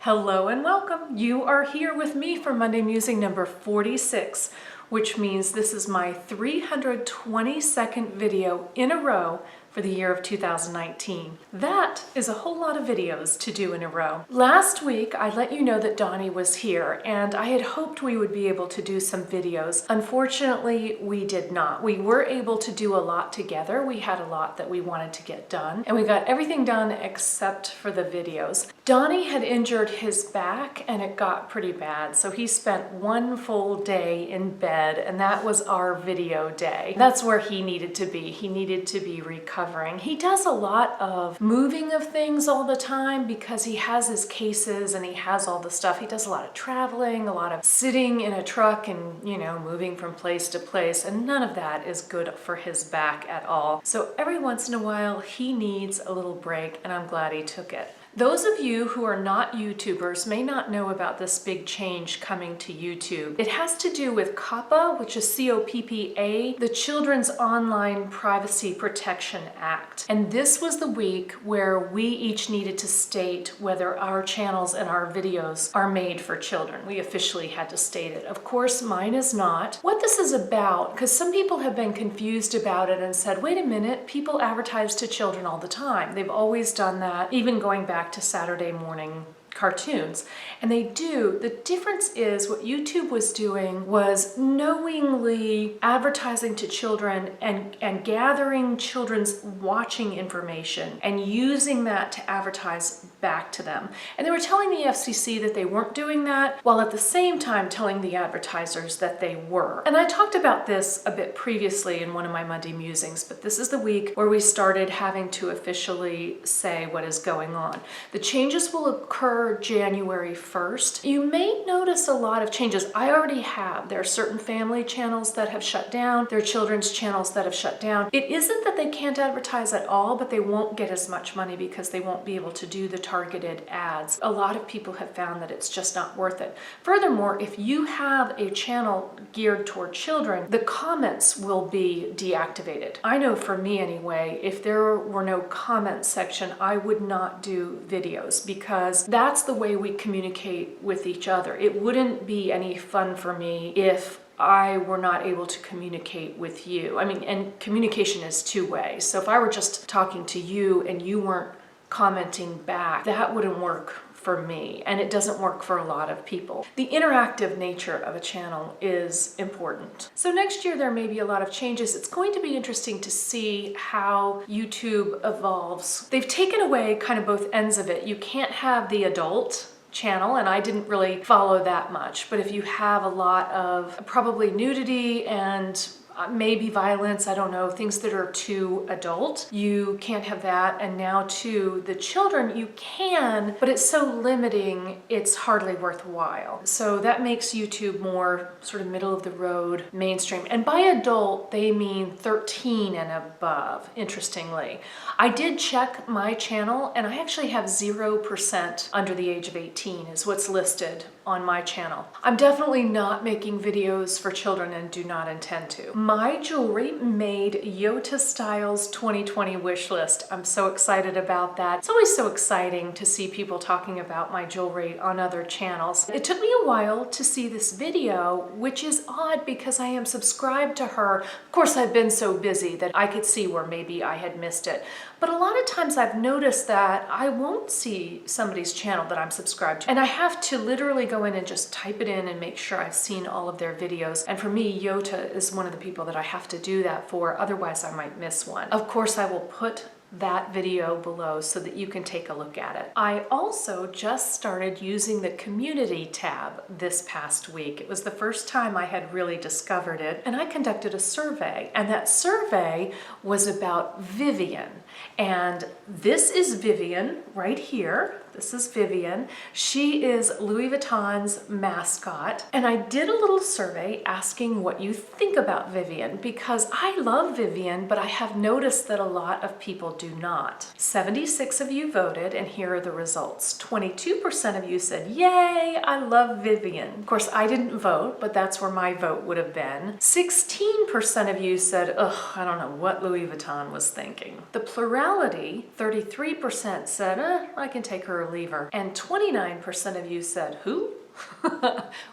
Hello and welcome. You are here with me for Monday Musing number 46, which means this is my 322nd video in a row for the year of 2019. That is a whole lot of videos to do in a row. Last week, I let you know that Donnie was here, and I had hoped we would be able to do some videos. Unfortunately, we did not. We were able to do a lot together. We had a lot that we wanted to get done, and we got everything done except for the videos. Donnie had injured his back, and it got pretty bad, so he spent one full day in bed, and that was our video day. That's where he needed to be. He needed to be recovering. He does a lot of moving of things all the time because he has his cases and he has all the stuff. He does a lot of traveling, a lot of sitting in a truck and, moving from place to place, and none of that is good for his back at all. So every once in a while, he needs a little break, and I'm glad he took it. Those of you who are not YouTubers may not know about this big change coming to YouTube. It has to do with COPPA, which is COPPA, the Children's Online Privacy Protection Act. And this was the week where we each needed to state whether our channels and our videos are made for children. We officially had to state it. Of course, mine is not. What this is about, because some people have been confused about it and said, wait a minute, people advertise to children all the time. They've always done that, even going back to Saturday morning cartoons, and they do. The difference is what YouTube was doing was knowingly advertising to children and gathering children's watching information and using that to advertise back to them. And they were telling the FCC that they weren't doing that, while at the same time telling the advertisers that they were. And I talked about this a bit previously in one of my Monday Musings, but this is the week where we started having to officially say what is going on. The changes will occur January 1st. You may notice a lot of changes. I already have. There are certain family channels that have shut down. There are children's channels that have shut down. It isn't that they can't advertise at all, but they won't get as much money because they won't be able to do the targeted ads. A lot of people have found that it's just not worth it. Furthermore, if you have a channel geared toward children, the comments will be deactivated. I know for me anyway, if there were no comment section, I would not do videos because that's the way we communicate with each other. It wouldn't be any fun for me if I were not able to communicate with you. I mean, and communication is two-way. So if I were just talking to you and you weren't commenting back, that wouldn't work for me, and it doesn't work for a lot of people. The interactive nature of a channel is important. So next year there may be a lot of changes. It's going to be interesting to see how YouTube evolves. They've taken away kind of both ends of it. You can't have the adult channel, and I didn't really follow that much, but if you have a lot of probably nudity and maybe violence, I don't know, things that are too adult, you can't have that. And now too, the children you can, but it's so limiting, it's hardly worthwhile. So that makes YouTube more sort of middle of the road, mainstream. And by adult, they mean 13 and above, interestingly. I did check my channel, and I actually have 0% under the age of 18 is what's listed on my channel. I'm definitely not making videos for children and do not intend to. My jewelry made YOTA Styles 2020 wish list. I'm so excited about that. It's always so exciting to see people talking about my jewelry on other channels. It took me a while to see this video, which is odd because I am subscribed to her. Of course, I've been so busy that I could see where maybe I had missed it. But a lot of times I've noticed that I won't see somebody's channel that I'm subscribed to, and I have to literally go in and just type it in and make sure I've seen all of their videos. And for me, YOTA is one of the people that I have to do that for, otherwise I might miss one. Of course, I will put that video below so that you can take a look at it. I also just started using the community tab this past week. It was the first time I had really discovered it, and I conducted a survey, and that survey was about Vivienne. And this is Vivienne right here. This is Vivienne. She is Louis Vuitton's mascot. And I did a little survey asking what you think about Vivienne, because I love Vivienne, but I have noticed that a lot of people do not. 76 of you voted, and here are the results. 22% of you said, yay, I love Vivienne. Of course, I didn't vote, but that's where my vote would have been. 16% of you said, ugh, I don't know what Louis Vuitton was thinking. The plurality, 33% said, I can take her or leave her. And 29% of you said, who?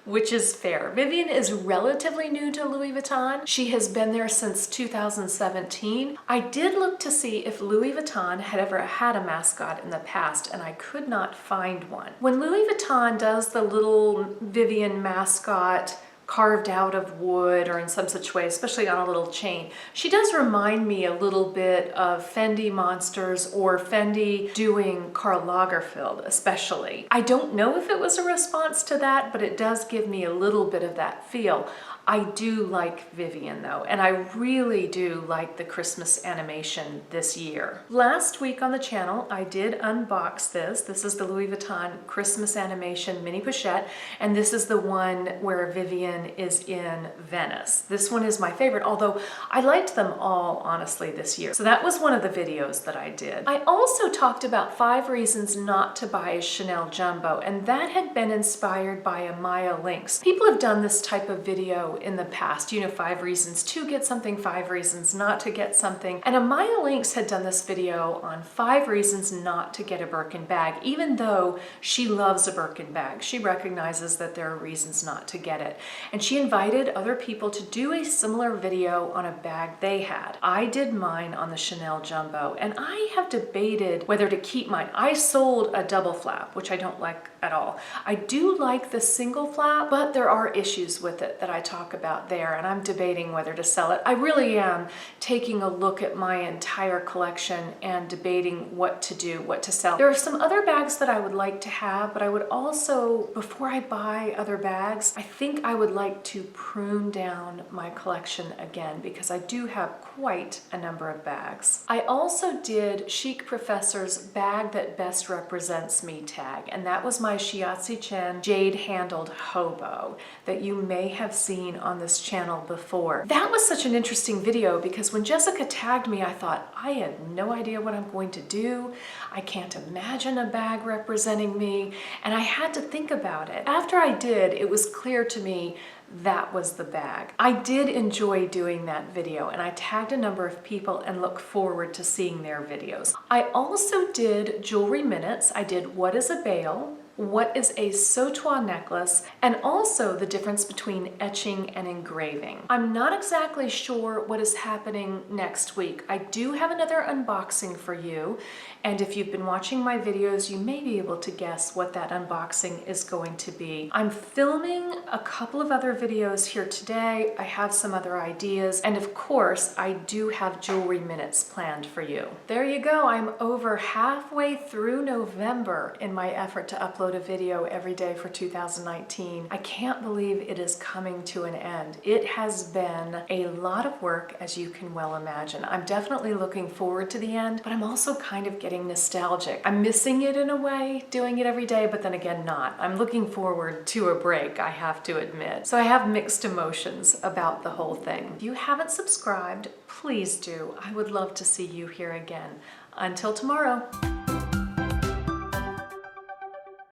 Which is fair. Vivienne is relatively new to Louis Vuitton. She has been there since 2017. I did look to see if Louis Vuitton had ever had a mascot in the past, and I could not find one. When Louis Vuitton does the little Vivienne mascot carved out of wood or in some such way, especially on a little chain, she does remind me a little bit of Fendi Monsters or Fendi doing Karl Lagerfeld especially. I don't know if it was a response to that, but it does give me a little bit of that feel. I do like Vivienne though, and I really do like the Christmas animation this year. Last week on the channel, I did unbox this. This is the Louis Vuitton Christmas animation mini pochette, and this is the one where Vivienne is in Venice. This one is my favorite, although I liked them all honestly this year. So that was one of the videos that I did. I also talked about 5 reasons not to buy a Chanel Jumbo, and that had been inspired by a Maya Lynx. People have done this type of video in the past, 5 reasons to get something, 5 reasons not to get something. And Amaya Lynx had done this video on 5 reasons not to get a Birkin bag, even though she loves a Birkin bag. She recognizes that there are reasons not to get it. And she invited other people to do a similar video on a bag they had. I did mine on the Chanel Jumbo, and I have debated whether to keep mine. I sold a double flap, which I don't like at all. I do like the single flap, but there are issues with it that I talk about there, and I'm debating whether to sell it. I really am taking a look at my entire collection and debating what to do, what to sell. There are some other bags that I would like to have, but I would also, before I buy other bags, I think I would like to prune down my collection again because I do have quite a number of bags. I also did Chic Professor's Bag That Best Represents Me tag, and that was my Shiatsu Chen jade handled hobo that you may have seen on this channel before. That was such an interesting video because when Jessica tagged me, I thought, I have no idea what I'm going to do. I can't imagine a bag representing me, and I had to think about it. After I did, it was clear to me that was the bag. I did enjoy doing that video, and I tagged a number of people and look forward to seeing their videos. I also did jewelry minutes. I did what is a bail, what is a sautoir necklace, and also the difference between etching and engraving. I'm not exactly sure what is happening next week. I do have another unboxing for you, and if you've been watching my videos, you may be able to guess what that unboxing is going to be. I'm filming a couple of other videos here today. I have some other ideas, and of course, I do have jewelry minutes planned for you. There you go. I'm over halfway through November in my effort to upload a video every day for 2019. I can't believe it is coming to an end. It has been a lot of work, as you can well imagine. I'm definitely looking forward to the end, but I'm also kind of getting nostalgic. I'm missing it in a way, doing it every day, but then again not. I'm looking forward to a break, I have to admit. So I have mixed emotions about the whole thing. If you haven't subscribed, please do. I would love to see you here again. Until tomorrow.